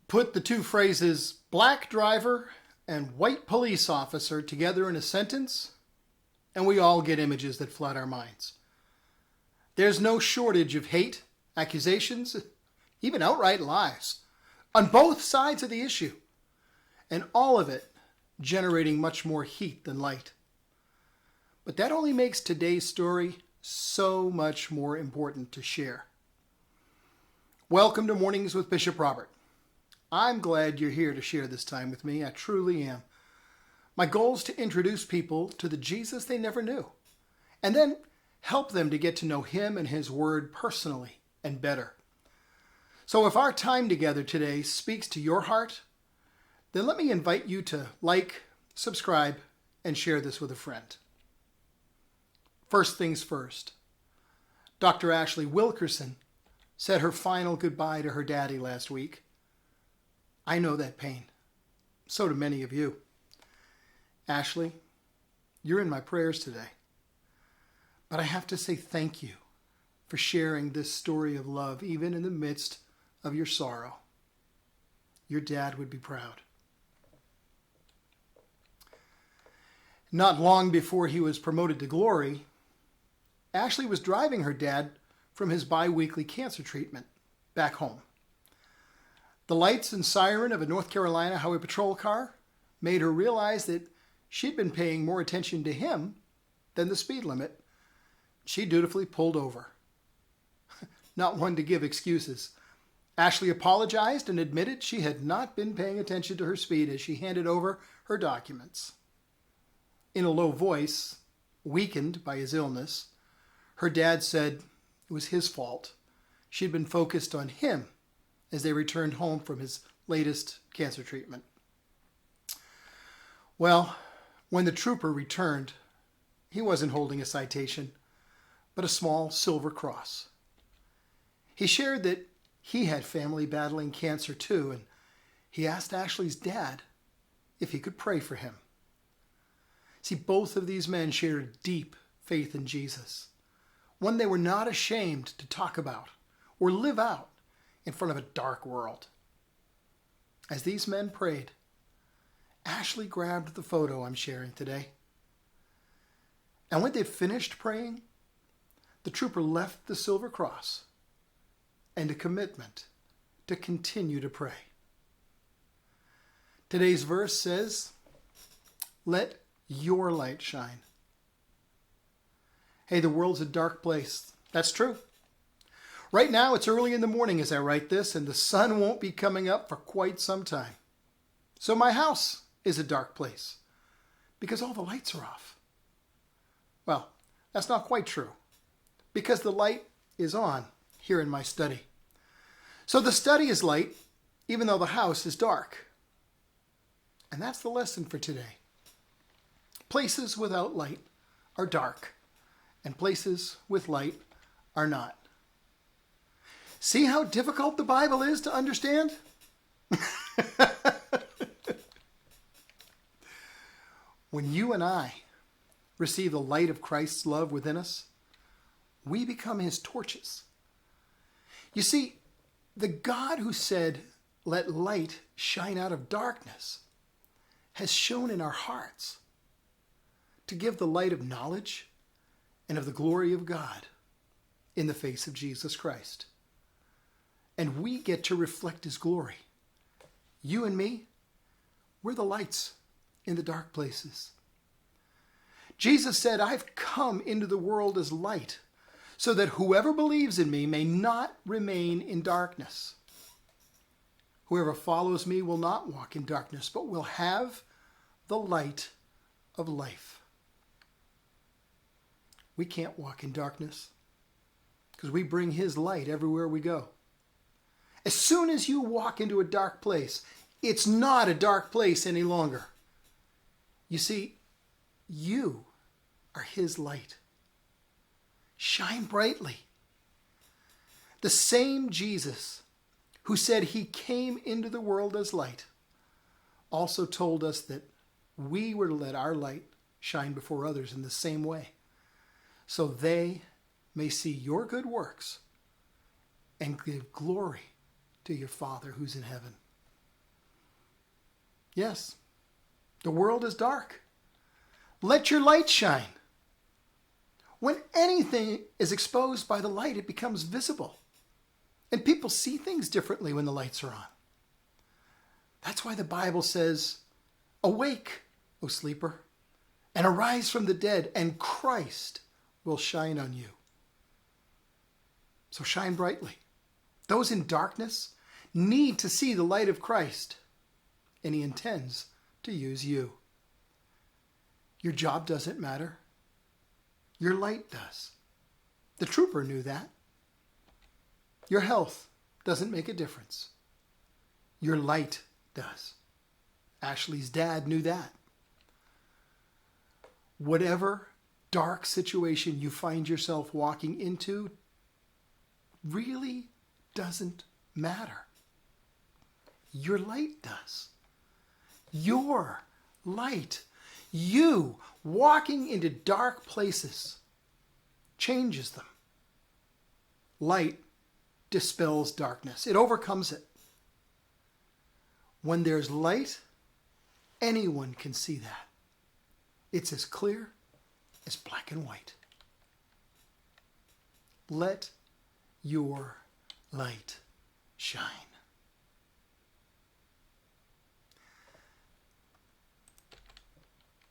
Put the two phrases black driver and white police officer together in a sentence, and we all get images that flood our minds. There's no shortage of hate, accusations, even outright lies on both sides of the issue, and all of it generating much more heat than light. But that only makes today's story so much more important to share. Welcome to Mornings with Bishop Robert. I'm glad you're here to share this time with me. I truly am. My goal is to introduce people to the Jesus they never knew, and then help them to get to know him and his word personally and better. So if our time together today speaks to your heart, then let me invite you to like, subscribe, and share this with a friend. First things first, Dr. Ashley Wilkerson said her final goodbye to her daddy last week. I know that pain. So do many of you. Ashley, you're in my prayers today. But I have to say thank you for sharing this story of love, even in the midst of your sorrow. Your dad would be proud. Not long before he was promoted to glory, Ashley was driving her dad from his bi-weekly cancer treatment back home. The lights and siren of a North Carolina Highway Patrol car made her realize that she'd been paying more attention to him than the speed limit. She dutifully pulled over. Not one to give excuses. Ashley apologized and admitted she had not been paying attention to her speed as she handed over her documents. In a low voice, weakened by his illness, her dad said it was his fault. She'd been focused on him as they returned home from his latest cancer treatment. Well, when the trooper returned, he wasn't holding a citation, but a small silver cross. He shared that he had family battling cancer too, and he asked Ashley's dad if he could pray for him. See, both of these men shared a deep faith in Jesus, one they were not ashamed to talk about or live out in front of a dark world. As these men prayed, Ashley grabbed the photo I'm sharing today. And when they'd finished praying, the trooper left the silver cross and a commitment to continue to pray. Today's verse says, "Let your light shine." Hey, the world's a dark place. That's true. Right now, it's early in the morning as I write this, and the sun won't be coming up for quite some time. So my house is a dark place because all the lights are off. Well, that's not quite true because the light is on here in my study. So the study is light even though the house is dark. And that's the lesson for today. Places without light are dark, and places with light are not. See how difficult the Bible is to understand? When you and I receive the light of Christ's love within us, we become his torches. You see, the God who said, "Let light shine out of darkness," has shone in our hearts to give the light of knowledge and of the glory of God in the face of Jesus Christ. And we get to reflect his glory. You and me, we're the lights in the dark places. Jesus said, "I've come into the world as light, so that whoever believes in me may not remain in darkness. Whoever follows me will not walk in darkness, but will have the light of life." We can't walk in darkness because we bring his light everywhere we go. As soon as you walk into a dark place, it's not a dark place any longer. You see, you are his light. Shine brightly. The same Jesus who said he came into the world as light also told us that we were to let our light shine before others in the same way, so they may see your good works and give glory to your Father who's in heaven. Yes, the world is dark. Let your light shine. When anything is exposed by the light, it becomes visible. And people see things differently when the lights are on. That's why the Bible says, "Awake, O sleeper, and arise from the dead, and Christ will shine on you." So shine brightly. Those in darkness need to see the light of Christ, and he intends to use you. Your job doesn't matter. Your light does. The trooper knew that. Your health doesn't make a difference. Your light does. Ashley's dad knew that. Whatever dark situation you find yourself walking into really doesn't matter. Your light does. Your light, you walking into dark places, changes them. Light dispels darkness. It overcomes it. When there's light, anyone can see that. It's as clear as black and white. Let your light shine.